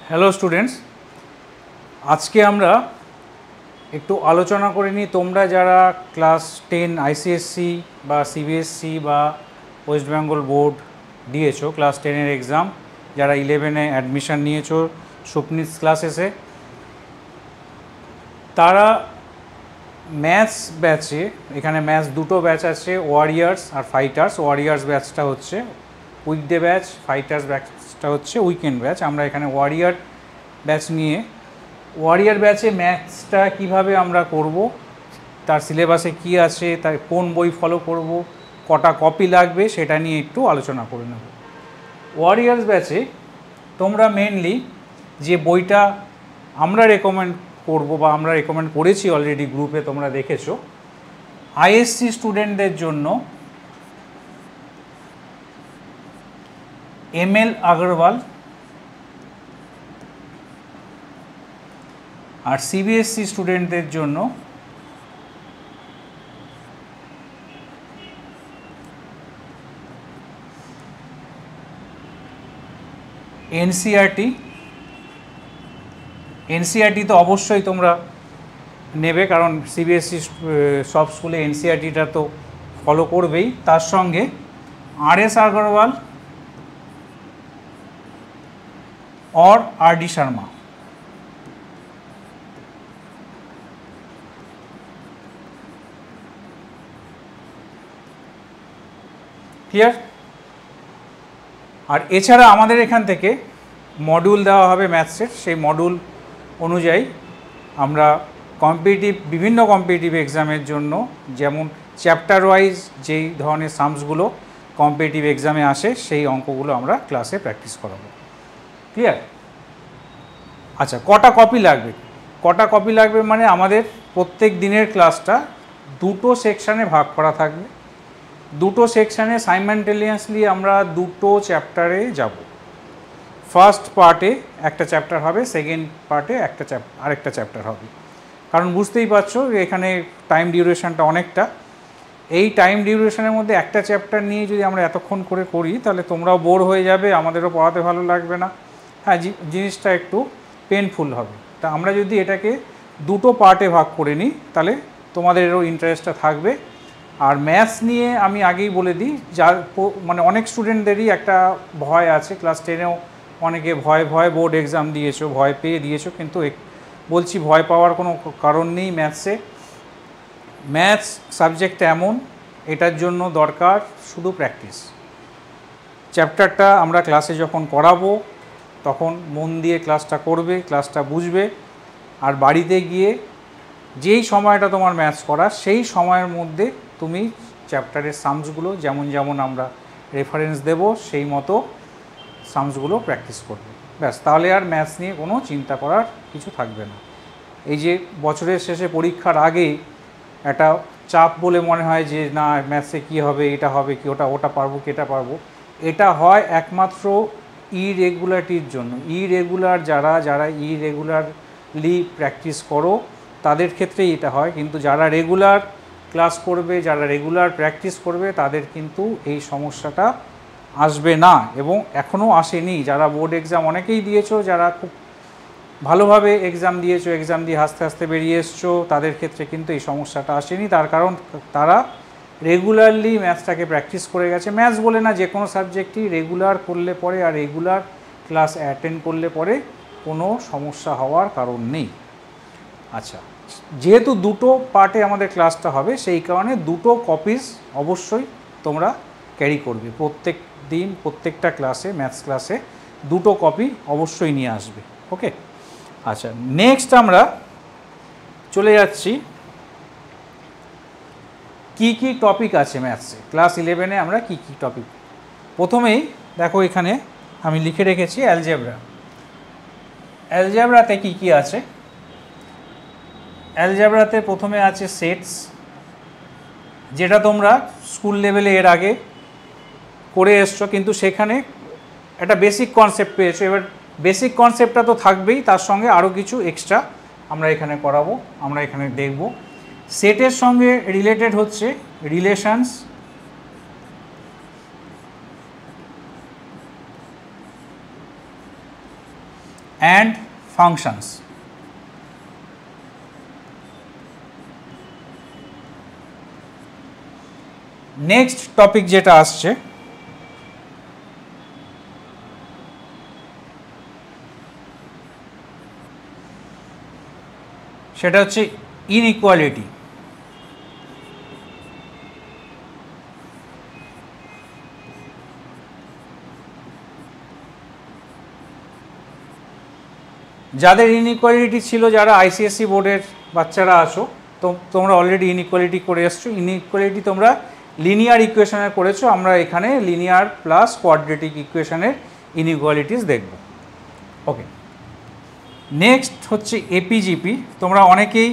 Hello students, আজকে আমরা একটু আলোচনা করে নিই তোমরা যারা ক্লাস 10 আইসিএসসি বা সিবিএসসি বা ওয়েস্ট বেঙ্গল বোর্ড দিয়েছো, ক্লাস 10-এর এক্সাম, যারা 11-এ অ্যাডমিশান নিয়েছো স্বপ্নিস ক্লাসেসে, তারা ম্যাথস ব্যাচে, এখানে ম্যাথস দুটো ব্যাচ আছে, ওয়ারিয়ার্স আর ফাইটার্স। ওয়ারিয়ার্স ব্যাচটা হচ্ছে উইকডে ব্যাচ, ফাইটার্স ব্যাচটা হচ্ছে উইকেন্ড ব্যাচ। আমরা এখানে ওয়ারিয়ার ব্যাচ নিয়ে ওয়ারিয়ার ব্যাচে ম্যাথসটা কিভাবে আমরা করব, তার সিলেবাসে কি আছে, তার কোন বই ফলো করব, কটা কপি লাগবে, সেটা নিয়ে একটু আলোচনা করে নেব। ওয়ারিয়ার্স ব্যাচে তোমরা মেনলি যে বইটা আমরা রেকমেন্ড করব বা আমরা রেকমেন্ড করেছি অলরেডি গ্রুপে তোমরা দেখেছো, আইএসসি স্টুডেন্টদের জন্য এমএল আগরওয়াল, আর সিবিএসসি স্টুডেন্টদের জন্য এনসিইআরটি। এনসিইআরটি তো অবশ্যই তোমরা নেবে, কারণ সিবিএসসি সব স্কুলে এনসিইআরটিটা তো ফলো করবেই। তার সঙ্গে আরএস আগরওয়াল और आर.डी. शर्मा। ক্লিয়ার? আর এছাড়া আমাদের এখান থেকে মডিউল দেওয়া হবে ম্যাথসের, সেই মডিউল অনুযায়ী আমরা বিভিন্ন কম্পিটিটিভ এক্সামের জন্য, যেমন চ্যাপ্টার ওয়াইজ যেই ধরনের সামসগুলো কম্পিটিটিভ এক্সামে আসে, সেই অঙ্কগুলো আমরা ক্লাসে প্র্যাকটিস করাবো। ক্লিয়ার? আচ্ছা, কটা কপি লাগবে? কটা কপি লাগবে মানে আমাদের প্রত্যেক দিনের ক্লাসটা দুটো সেকশানে ভাগ করা থাকবে। দুটো সেকশানে সাইমালটেনিয়াসলি আমরা দুটো চ্যাপ্টারে যাব। ফার্স্ট পার্টে একটা চ্যাপ্টার হবে, সেকেন্ড পার্টে আরেকটা চ্যাপ্টার হবে। কারণ বুঝতেই পারছো এখানে টাইম ডিউরেশনটা অনেকটা। এই টাইম ডিউরেশনের মধ্যে একটা চ্যাপ্টার নিয়ে যদি আমরা এতক্ষণ করে করি, তাহলে তোমরাও বোর হয়ে যাবে, আমাদেরও পড়াতে ভালো লাগবে না। হ্যাঁ, জিনিসটা একটু পেনফুল হবে। তা আমরা যদি এটাকে দুটো পার্টে ভাগ করে নিই, তাহলে তোমাদেরও ইন্টারেস্টটা থাকবে। আর ম্যাথস নিয়ে আমি আগেই বলে দিই, যার মানে অনেক স্টুডেন্টদেরই একটা ভয় আছে, ক্লাস 10-এও অনেকে ভয় বোর্ড এক্সাম দিয়েছো, ভয় পেয়ে দিয়েছো, কিন্তু বলছি ভয় পাওয়ার কোনো কারণ নেই। ম্যাথস সাবজেক্ট এমন, এটার জন্য দরকার শুধু প্র্যাকটিস। চ্যাপ্টারটা আমরা ক্লাসে যখন করাবো তখন মন দিয়ে ক্লাসটা করবে, ক্লাসটা বুঝবে, আর বাড়িতে গিয়ে যেই সময়টা তোমার ম্যাথস করার, সেই সময়ের মধ্যে তুমি চ্যাপ্টারের সামসগুলো যেমন আমরা রেফারেন্স দেব, সেই মতো সামসগুলো প্র্যাকটিস করবে। ব্যাস, তাহলে আর ম্যাথস নিয়ে কোনো চিন্তা করার কিছু থাকবে না। এই যে বছরের শেষে পরীক্ষার আগে একটা চাপ বলে মনে হয় যে না ম্যাথসে কী হবে, এটা হবে কি, ওটা পারবো কি, এটা পারবো, এটা হয় একমাত্র ইরেগুলারিটির জন্য। যারা ইরেগুলারলি প্র্যাকটিস করো তাদের ক্ষেত্রেই এটা হয়, কিন্তু যারা রেগুলার ক্লাস করবে, যারা রেগুলার প্র্যাকটিস করবে, তাদের কিন্তু এই সমস্যাটা আসবে না, এবং এখনও আসেনি। যারা বোর্ড এক্সাম অনেকেই দিয়েছো, যারা খুব ভালোভাবে এক্সাম দিয়েছো, এক্সাম দিয়ে হাসতে হাসতে বেরিয়ে এসছো, তাদের ক্ষেত্রে কিন্তু এই সমস্যাটা আসেনি। তার কারণ তারা রেগুলারলি ম্যাথসটাকে প্র্যাকটিস করে গেছে। ম্যাথস বলে না, যে কোনো সাবজেক্টই রেগুলার করলে পরে আর রেগুলার ক্লাস অ্যাটেন্ড করলে পরে কোনো সমস্যা হওয়ার কারণ নেই। আচ্ছা, যেহেতু দুটো পার্টে আমাদের ক্লাসটা হবে, সেই কারণে দুটো কপিস অবশ্যই তোমরা ক্যারি করবে। প্রত্যেক দিন প্রত্যেকটা ক্লাসে, ম্যাথস ক্লাসে দুটো কপি অবশ্যই নিয়ে আসবে। ওকে? আচ্ছা, নেক্সট আমরা চলে যাচ্ছি কি কি টপিক আছে ম্যাথসে। ক্লাস 11-এ আমরা কি কি টপিক, প্রথমেই দেখো এখানে আমি লিখে রেখেছি অ্যালজেব্রা। অ্যালজেব্রাতে কি কি আছে? অ্যালজেব্রাতে প্রথমে আছে সেটস, যেটা তোমরা স্কুল লেভেলে এর আগে করে এসছো, কিন্তু সেখানে একটা বেসিক কনসেপ্ট পেয়েছো। এবার বেসিক কনসেপ্টটা তো থাকবেই, তার সঙ্গে আরও কিছু এক্সট্রা আমরা এখানে করাবো, আমরা এখানে দেখব। সেটের সঙ্গে রিলেটেড হচ্ছে relations, and functions. Next topic যেটা আসছে সেটা হচ্ছে ইনইকুয়ালিটি। যাদের ইনইকুয়ালিটি ছিল, যারা আইসিএসসি বোর্ডের বাচ্চারা আছো, তো তোমরা অলরেডি ইনইকুয়ালিটি করে এসছো। ইনইকুয়ালিটি তোমরা লিনিয়ার ইকুয়েশনের করেছো, আমরা এখানে লিনিয়ার প্লাস কোয়াড্রেটিক ইকুয়েশনের ইনইকুয়ালিটিস দেখব। ওকে, নেক্সট হচ্ছে এপিজিপি। তোমরা অনেকেই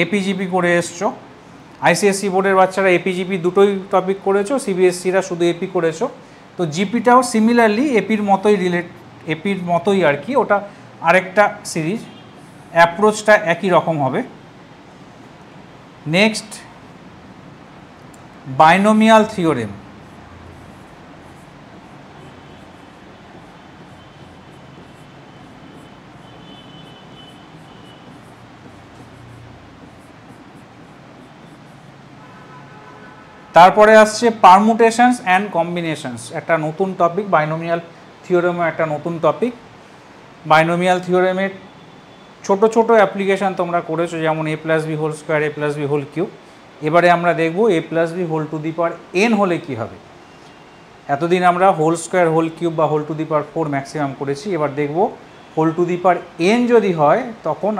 এপিজিপি করে এসছো। আইসিএসসি বোর্ডের বাচ্চারা এপিজিপি দুটোই টপিক করেছো, সিবিএসসিরা শুধু এপি করেছো। তো জিপিটাও সিমিলারলি এপির মতোই আর কি, ওটা আরেকটা সিরিজ, অ্যাপ্রোচটা একই রকম হবে। Next binomial theorem. তারপরে আসছে পারমুটেশনস অ্যান্ড কম্বিনেশনস, একটা নতুন টপিক। বাইনোমিয়াল থিওরেমও একটা নতুন টপিক। বাইনোমিয়াল থিওরেমের ছোট ছোট অ্যাপ্লিকেশান তোমরা করেছো, যেমন a plus B whole square, a plus B whole cube. এবারে আমরা দেখব a plus B whole to the power n হলে কি হবে। এতদিন আমরা হোল স্কোয়ার, হোল কিউব বা whole to the power 4 maximum করেছি। এবার দেখব whole to the power n যদি হয় তখন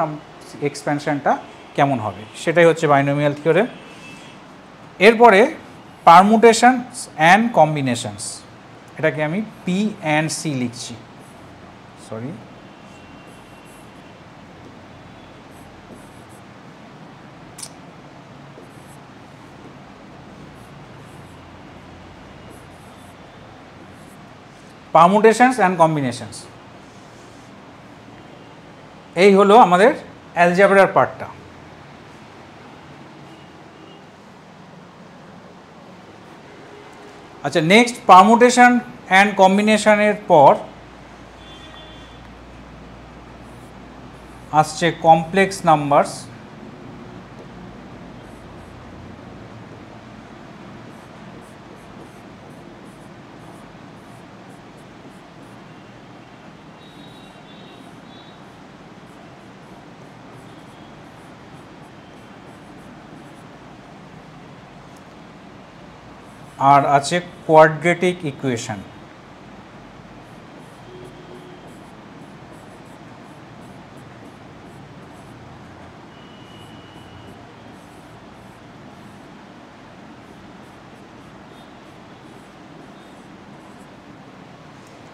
এক্সপ্যানশনটা কেমন হবে, সেটাই হচ্ছে বাইনোমিয়াল থিওরেম। এরপরে পারমুটেশনস অ্যান্ড কম্বিনেশনস, এটাকে আমি পি অ্যান্ড সি লিখছি, সরি। পারমুটেশনস অ্যান্ড কম্বিনেশনস, এই হলো আমাদের অ্যালজেব্রার পার্টটা। আচ্ছা, নেক্সট পারমুটেশন অ্যান্ড কম্বিনেশনের পর আসছে কমপ্লেক্স নাম্বারস। আর আছে কোয়াড্রেটিক ইকুয়েশন।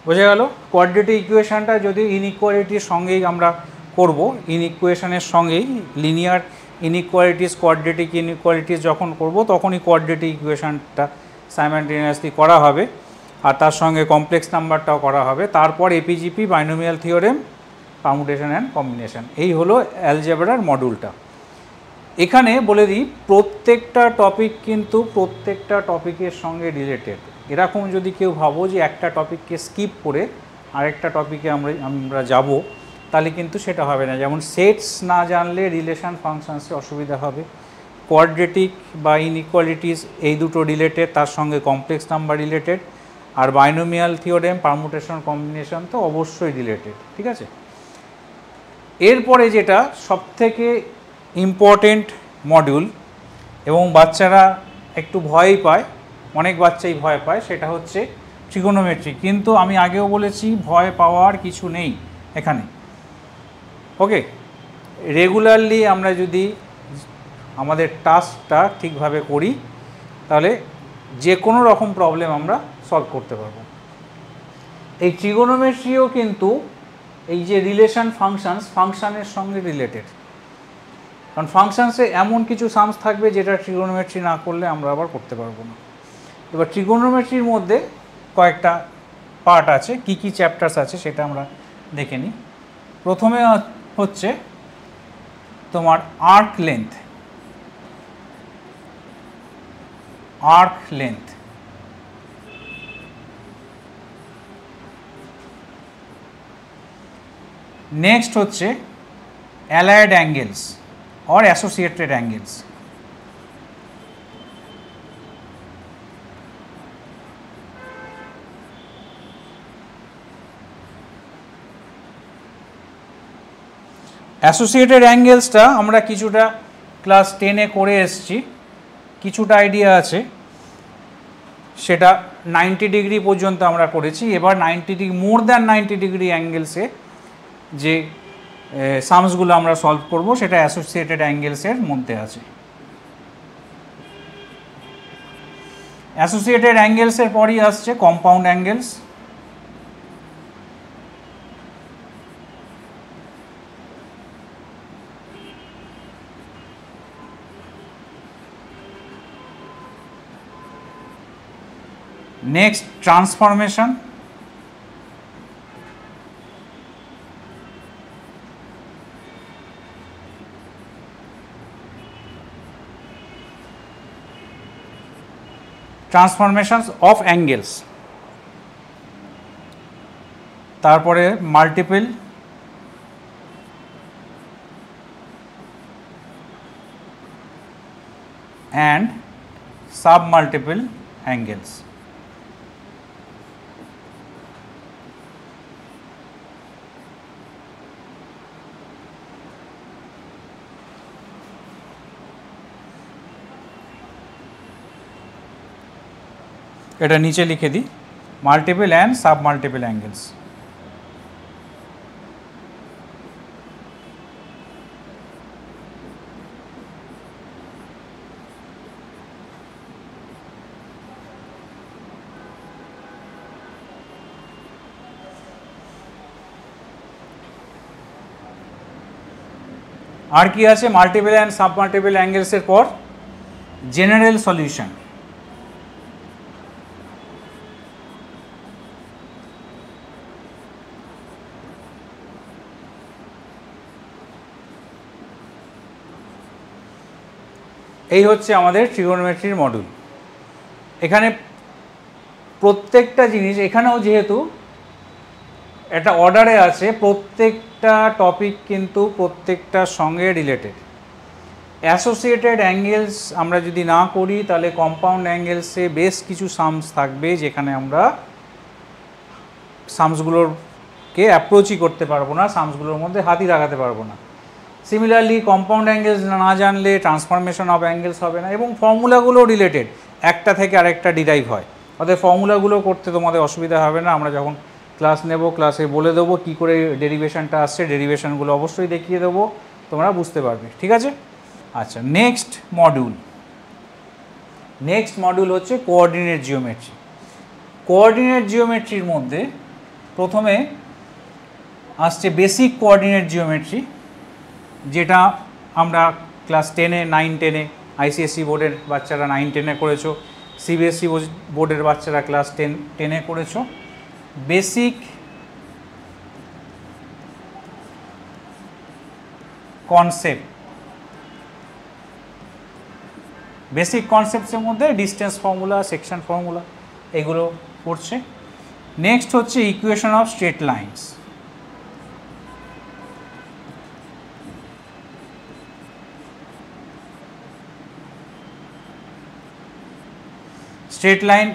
বোঝা গেল? কোয়াড্রেটিক ইকুয়েশনটা যদি ইনইকুয়ালিটির সঙ্গেই আমরা করব, ইনইকুয়েশনের সঙ্গেই লিনিয়ার ইনইকুয়ালিটিস, কোয়াড্রেটিক ইনইকুয়ালিটিস যখন করব তখনই কোয়াড্রেটিক ইকুয়েশনটা সাইমালটেনিয়াসলি করা হবে, আর তার সঙ্গে কমপ্লেক্স নাম্বারটাও করা হবে। তারপর AP GP, binomial theorem, permutation and combination, এই হলো অ্যালজেব্রার মডিউলটা। এখানে বলে দিই, প্রত্যেকটা টপিক কিন্তু প্রত্যেকটা টপিকের সঙ্গে রিলেটেড। এরকম যদি কেউ ভাবো যে একটা টপিককে স্কিপ করে আরেকটা টপিকে আমরা যাব, তাহলে কিন্তু সেটা হবে না। যেমন সেটস না জানলে রিলেশন ফাংশনসে অসুবিধা হবে। কোয়াড্রেটিক বা ইনইকুয়ালিটিস এই দুটো রিলেটেড, তার সঙ্গে কমপ্লেক্স নাম্বার রিলেটেড, আর বাইনোমিয়াল থিওরেম, পারমুটেশন, কম্বিনেশন তো অবশ্যই রিলেটেড, ঠিক আছে। এরপরে যেটা সবথেকে ইম্পর্টেন্ট মডিউল এবং বাচ্চারা একটু ভয়ই পায়, অনেক বাচ্চাই ভয় পায়, সেটা হচ্ছে ট্রিগোনোমেট্রি। কিন্তু আমি আগেও বলেছি ভয় পাওয়ার কিছু নেই এখানে। ওকে, রেগুলারলি আমরা যদি আমাদের টাস্কটা ঠিকভাবে করি তাহলে যে কোনো রকম প্রবলেম আমরা সলভ করতে পারবো। এই ট্রিগোনোমেট্রিও কিন্তু এই যে রিলেশন ফাংশনের সঙ্গে রিলেটেড, কারণ ফাংশনসে এমন কিছু সামস থাকবে যেটা ট্রিগোনোমেট্রি না করলে আমরা আবার করতে পারবো না। এবার ট্রিগোনোমেট্রির মধ্যে কয়েকটা পার্ট আছে, কি কি চ্যাপ্টার্স আছে সেটা আমরা দেখে নিই। প্রথমে হচ্ছে তোমার আর্ক লেন্থ। নেক্সট হচ্ছে allied angles or associated angles. Associated অ্যাঙ্গেলসটা আমরা কিছুটা ক্লাস 10-এ করে এসেছি, কিছুটা আইডিয়া আছে, সেটা 90 ডিগ্রি পর্যন্ত আমরা করেছি। এবার 90 ডিগ্রি, মোর দ্যান 90 ডিগ্রি অ্যাঙ্গেলসে যে সামসগুলো আমরা সলভ করব সেটা অ্যাসোসিয়েটেড অ্যাঙ্গেলসের মধ্যে আছে। অ্যাসোসিয়েটেড অ্যাঙ্গেলসের পরই আসছে compound angles. Next transformation, transformations of angles, তারপরে multiple, and sub multiple angles. এটা নিচে লিখে দিই, multiple and sub multiple angles. আর কি আছে মাল্টিপল অ্যান্ড সাব মাল্টিপল অ্যাঙ্গেলসের পর? General solution. এই হচ্ছে আমাদের ট্রিগোনোমেট্রির মডিউল। এখানে প্রত্যেকটা জিনিস, এখানেও যেহেতু একটা অর্ডারে আছে, প্রত্যেকটা টপিক কিন্তু প্রত্যেকটার সঙ্গে রিলেটেড। অ্যাসোসিয়েটেড অ্যাঙ্গেলস আমরা যদি না করি তাহলে কম্পাউন্ড অ্যাঙ্গেলসে বেশ কিছু সামস থাকবে যেখানে আমরা সামসগুলোরকে অ্যাপ্রোচই করতে পারবো না, সামসগুলোর মধ্যে হাতই লাগাতে পারবো না। সিমিলারলি কম্পাউন্ড অ্যাঙ্গেলস না জানলে ট্রান্সফরমেশন অফ অ্যাঙ্গেলস হবে না, এবং ফর্মুলাগুলো রিলেটেড, একটা থেকে আরেকটা ডিরাইভ হয়। অর্থাৎ ফর্মুলাগুলো করতে তোমাদের অসুবিধা হবে না, আমরা যখন ক্লাস নেব ক্লাসে বলে দেবো কী করে ডেরিভেশনটা আসছে, ডেরিভেশনগুলো অবশ্যই দেখিয়ে দেবো, তোমরা বুঝতে পারবে। ঠিক আছে? আচ্ছা, নেক্সট মডিউল হচ্ছে কোঅর্ডিনেট জিওমেট্রি। কোঅর্ডিনেট জিওমেট্রির মধ্যে প্রথমে আসছে বেসিক কোঅর্ডিনেট জিওমেট্রি, যেটা আমরা ক্লাস 10-এ 9-10-এ আইসিএসসি বোর্ডের বাচ্চারা 9-10-এ করেছো, সিবিএসসি বোর্ডের বাচ্চারা ক্লাস 10-এ করেছো। বেসিক কনসেপ্টসের মধ্যে ডিস্টেন্স ফর্মুলা, সেকশন ফর্মুলা, এগুলো পড়ছে। নেক্সট হচ্ছে equation of straight lines. Straight line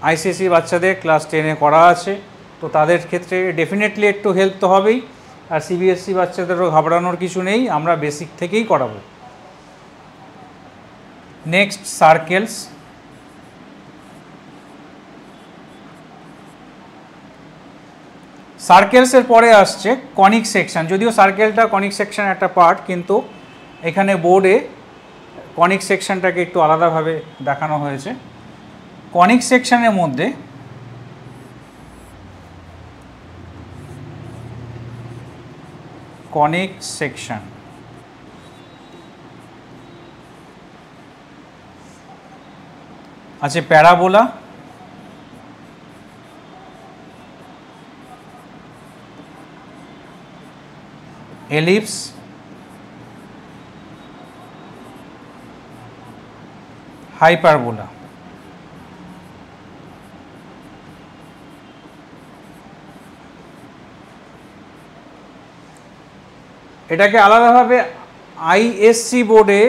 ICSE বাচ্চাদের ক্লাস 10-এ করা আছে, তো তাদের ক্ষেত্রে ডেফিনেটলি একটু হেল্প তো হবেই। আর সিবিএসসি বাচ্চাদেরও ঘাবড়ানোর কিছু নেই, আমরা বেসিক থেকেই করাবো। Next circles. সার্কেলসের পরে আসছে কনিক সেকশন। যদিও সার্কেলটা কনিক সেকশন একটা পার্ট, কিন্তু এখানে বোর্ডে কনিক সেকশনটাকে একটু আলাদাভাবে দেখানো হয়েছে। কনিক সেকশনের মধ্যে কনিক সেকশন আছে প্যারাবোলা, এলিপস, হাইপারবোলা। এটাকে আলাদাভাবে আইএসসি বোর্ডে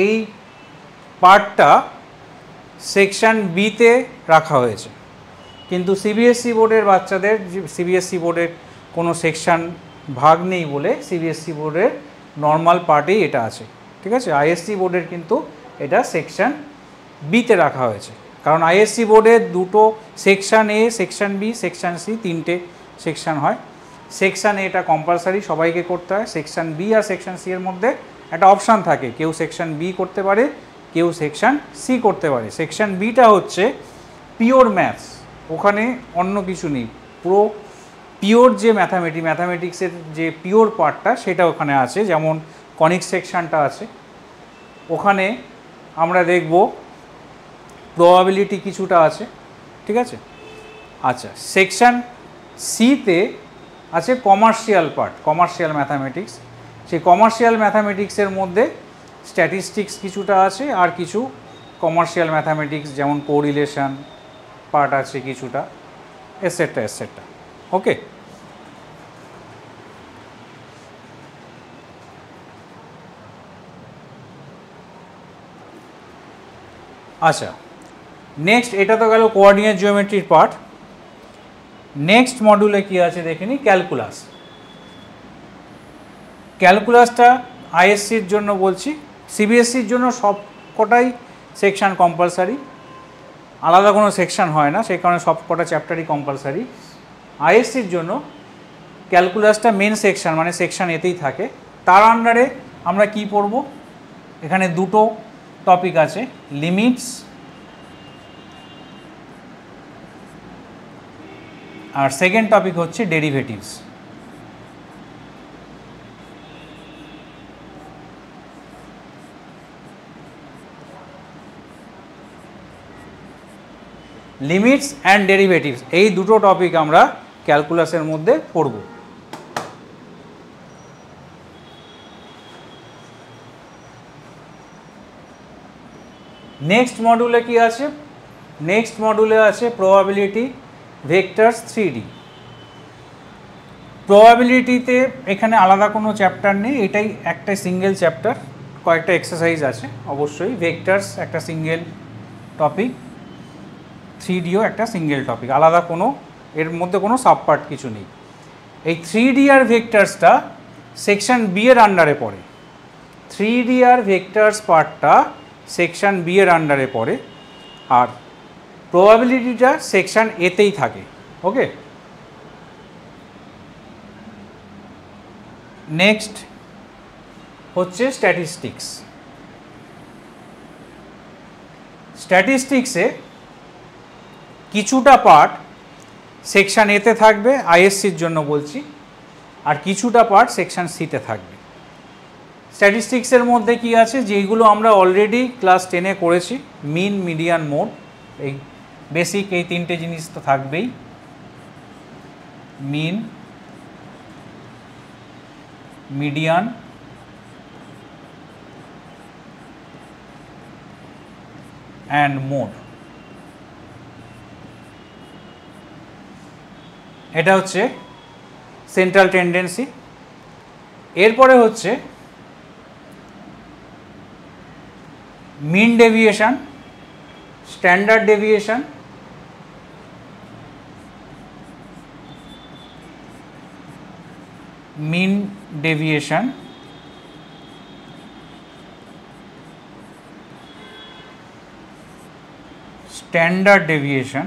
এই পার্টটা সেকশন বিতে রাখা হয়েছে, কিন্তু সিবিএসসি বোর্ডের বাচ্চাদের, সিবিএসসি বোর্ডের কোনো সেকশন ভাগ নেই বলে সিবিএসসি বোর্ডের নর্মাল পার্টেই এটা আছে, ঠিক আছে। আইএসসি বোর্ডের কিন্তু এটা সেকশন বিতে রাখা হয়েছে, কারণ আইএসসি বোর্ডের দুটো সেকশন এ, সেকশন বি, সেকশন সি, তিনটে সেকশন হয়। সেকশন এটা কম্পালসারি সবাইকে করতে হয়, সেকশন বি আর সেকশন সি এর মধ্যে একটা অপশান থাকে, কেউ সেকশন বি করতে পারে, কেউ সেকশন সি করতে পারে। সেকশন বিটা হচ্ছে পিওর ম্যাথস, ওখানে অন্য কিছু নেই, পুরো পিওর যে ম্যাথামেটিক্সের যে পিওর পার্টটা সেটা ওখানে আছে। যেমন কনিক সেকশনটা আছে, ওখানে আমরা দেখব প্রবাবিলিটি কিছুটা আছে, ঠিক আছে। আচ্ছা, সেকশন সিতে আছে কমার্শিয়াল পার্ট, কমার্শিয়াল ম্যাথামেটিক্স। সেই কমার্শিয়াল ম্যাথামেটিক্সের মধ্যে স্ট্যাটিস্টিক্স কিছুটা আছে, আর কিছু কমার্শিয়াল ম্যাথামেটিক্স যেমন কোরিলেশন পার্ট আছে কিছুটা, এটসেট্রা এটসেট্রা। ওকে, আচ্ছা নেক্সট, এটা তো গেল কোঅর্ডিনেট জিওমেট্রির পার্ট। নেক্সট মডিউলে কি আছে দেখে নিই, ক্যালকুলাস। ক্যালকুলাসটা আইএসসির জন্য বলছি, সিবিএসসির জন্য সব কটাই সেকশন কম্পালসারি, আলাদা কোনো সেকশন হয় না, সেই কারণে সব কটা চ্যাপ্টারই কম্পালসারি। আইএসসির জন্য ক্যালকুলাসটা মেন সেকশন, মানে সেকশন এতেই থাকে। তার আন্ডারে আমরা কি পড়ব, এখানে দুটো টপিক আছে, লিমিটস আর সেকেন্ড টপিক হচ্ছে ডেরিভেটিভস। লিমিটস অ্যান্ড ডেরিভেটিভস, এই দুটো টপিক আমরা ক্যালকুলাসের মধ্যে পড়ব। নেক্সট মডিউলে কি আছে, নেক্সট মডিউলে আছে প্রবাবিলিটি ভেক্টরস 3D। প্রবাবিলিটিতে এখানে আলাদা কোনো চ্যাপ্টার নেই, এটাই একটা সিঙ্গেল চ্যাপ্টার, কয়েকটা এক্সারসাইজ আছে অবশ্যই। ভেক্টরস একটা সিঙ্গেল টপিক, 3Dও একটা সিঙ্গেল টপিক, আলাদা কোনো এর মধ্যে কোনো সাবপার্ট কিছু নেই। এই 3D আর ভেক্টরসটা সেকশন বি এর আন্ডারে পড়ে, 3D আর ভেক্টরস পার্টটা সেকশন বি এর আন্ডারে পড়ে, আর প্রবাবিলিটিটা সেকশন এতেই থাকে। ওকে, নেক্সট হচ্ছে স্ট্যাটিস্টিক্স। স্ট্যাটিস্টিক্সে কিছুটা পার্ট সেকশন এতে থাকবে, আইএসসির জন্য বলছি, আর কিছুটা পার্ট সেকশন সিতে থাকবে। স্ট্যাটিস্টিক্সের মধ্যে কি আছে, যেইগুলো আমরা অলরেডি ক্লাস 10-এ করেছি, মিন, মিডিয়ান, মোড, এই বেসিক এই তিনটে জিনিস তো থাকবেই। মিন, মিডিয়ান অ্যান্ড মোড, এটা হচ্ছে সেন্ট্রাল টেন্ডেন্সি। এরপরে হচ্ছে মিন ডেভিয়েশন, স্ট্যান্ডার্ড ডেভিয়েশন, মিন ডেভিয়েশন, স্ট্যান্ডার্ড ডেভিয়েশন,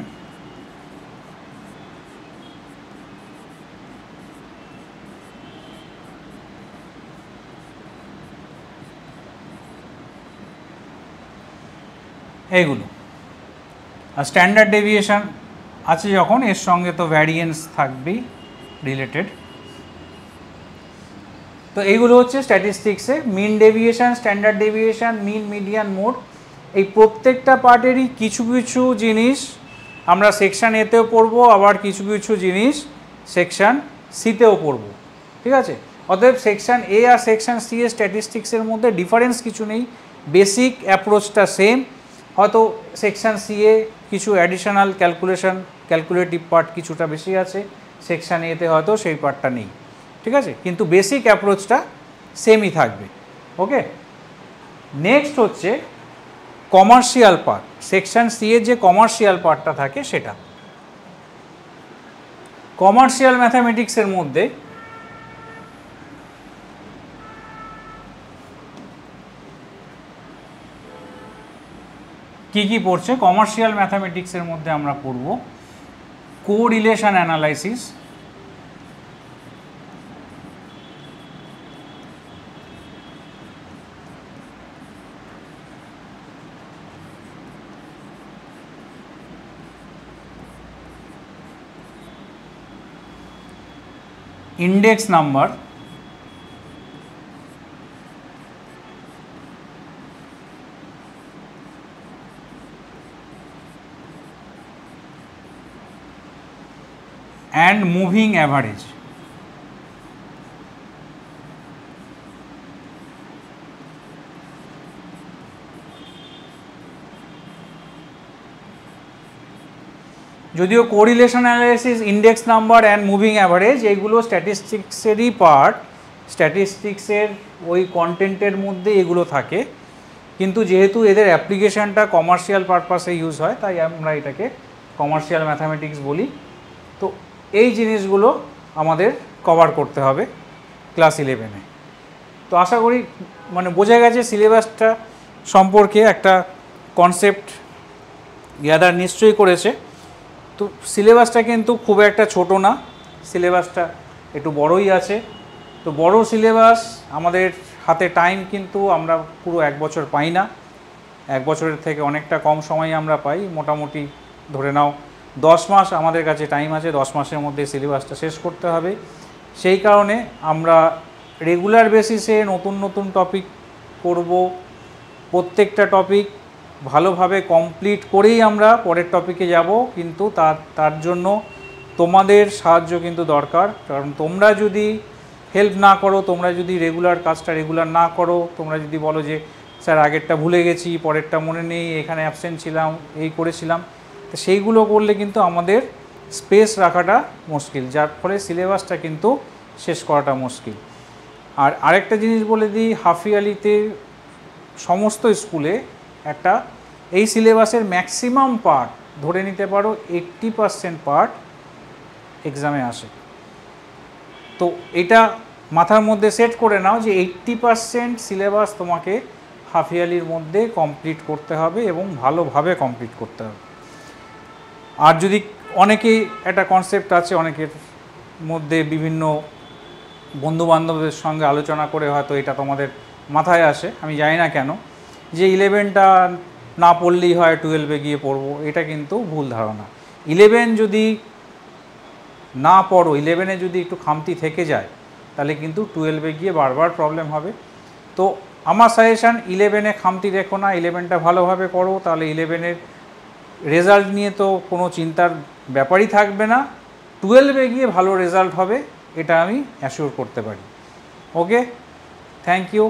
এইগুলো। আর স্ট্যান্ডার্ড ডেভিয়েশন আছে যখন, এর সঙ্গে তো ভ্যারিয়েন্স থাকবেই রিলেটেড। তো এইগুলো হচ্ছে স্ট্যাটিস্টিক্সে মিন ডেভিয়েশন, স্ট্যান্ডার্ড ডেভিয়েশন, মিন, মিডিয়ান, মোড। এই প্রত্যেকটা পার্টেরই কিছু কিছু জিনিস আমরা সেকশন এতেও পড়বো, আবার কিছু কিছু জিনিস সেকশন সিতেও পড়বো, ঠিক আছে। অতএব সেকশন এ আর সেকশন সি এর স্ট্যাটিস্টিক্সের মধ্যে ডিফারেন্স কিছু নেই, বেসিক অ্যাপ্রোচটা সেম। হয়তো সেকশন সি এ কিছু অ্যাডিশনাল ক্যালকুলেটিভ পার্ট কিছুটা বেশি আছে, সেকশন এতে হয়তো সেই পার্টটা নেই, ঠিক আছে, কিন্তু বেসিক অ্যাপ্রোচটা সেমই থাকবে। ওকে, নেক্সট হচ্ছে কমার্শিয়াল পার্ট। সেকশন সি এর যে কমার্শিয়াল পার্টটা থাকে সেটা। কমার্শিয়াল ম্যাথামেটিক্সের মধ্যে কি কি পড়ছে? কমার্শিয়াল ম্যাথামেটিক্সের মধ্যে আমরা পড়ব correlation analysis, index number, and moving average। যদিও correlation analysis, index number and moving average এইগুলো স্ট্যাটিস্টিক্সেরই পার্ট, স্ট্যাটিস্টিক্সের ওই কন্টেন্টের মধ্যে এগুলো থাকে, কিন্তু যেহেতু এদের অ্যাপ্লিকেশনটা কমার্শিয়াল পারপাসে ইউজ হয় তাই আমরা এটাকে কমার্শিয়াল ম্যাথামেটিক্স বলি। তো এই জিনিসগুলো আমাদের কভার করতে হবে ক্লাস 11-এ। তো আশা করি মানে বোঝা গেছে সিলেবাসটা সম্পর্কে একটা কনসেপ্ট গ্যাদার নিশ্চয়ই করেছে। তো সিলেবাসটা কিন্তু খুব একটা ছোট না, সিলেবাসটা একটু বড়ই আছে। তো বড় সিলেবাস, আমাদের হাতে টাইম কিন্তু আমরা পুরো 1 বছর পাই না, 1 বছরের থেকে অনেকটা কম সময় আমরা পাই, মোটামুটি ধরে নাও 10 মাস আমাদের কাছে টাইম আছে। 10 মাসের মধ্যে সিলেবাসটা শেষ করতে হবে। সেই কারণে আমরা রেগুলার বেসিসে নতুন নতুন টপিক করব, প্রত্যেকটা টপিক ভালোভাবে কমপ্লিট করেই আমরা পরের টপিকে যাব। কিন্তু তার জন্য তোমাদের সাহায্য কিন্তু দরকার, কারণ তোমরা যদি হেল্প না করো, তোমরা যদি রেগুলার কাজটা রেগুলার না করো, তোমরা যদি বলো যে স্যার আগেরটা ভুলে গেছি, পরেরটা মনে নেই, এখানে অ্যাবসেন্ট ছিলাম, এই করেছিলাম, তো সেইগুলো করলে কিন্তু আমাদের স্পেস রাখাটা মুশকিল, যার ফলে সিলেবাসটা কিন্তু শেষ করাটা মুশকিল। আর আরেকটা জিনিস বলে দিই, হাফ ইয়ারলিতে সমস্ত স্কুলে একটা এই সিলেবাসের ম্যাক্সিমাম পার্ট, ধরে নিতে পারো 80% পার্ট এক্সামে আসে। তো এটা মাথার মধ্যে সেট করে নাও যে 80% সিলেবাস তোমাকে হাফ ইয়ারলির মধ্যে কমপ্লিট করতে হবে এবং ভালোভাবে কমপ্লিট করতে হবে। আর যদি অনেকেই একটা কনসেপ্ট আছে, অনেকের মধ্যে বিভিন্ন বন্ধুবান্ধবদের সঙ্গে আলোচনা করে হয়তো এটা তোমাদের মাথায় আসে, আমি জানি না কেন, যে 11টা না পড়লেই হয়, 12-এ গিয়ে পড়বো। এটা কিন্তু ভুল ধারণা। 11 যদি না পড়ো, 11-এ যদি একটু খামতি থেকে যায়, তাহলে কিন্তু 12-এ গিয়ে বারবার প্রবলেম হবে। তো আমার সাজেশান, 11-এ খামতি রেখো না, 11টা ভালোভাবে করো, তাহলে 11-এর রেজাল্ট নিয়ে তো কোনো চিন্তার ব্যাপারই থাকবে না। 12-এ গিয়ে ভালো রেজাল্ট হবে, এটা আমি অ্যাসিওর করতে পারি। ওকে, থ্যাংক ইউ।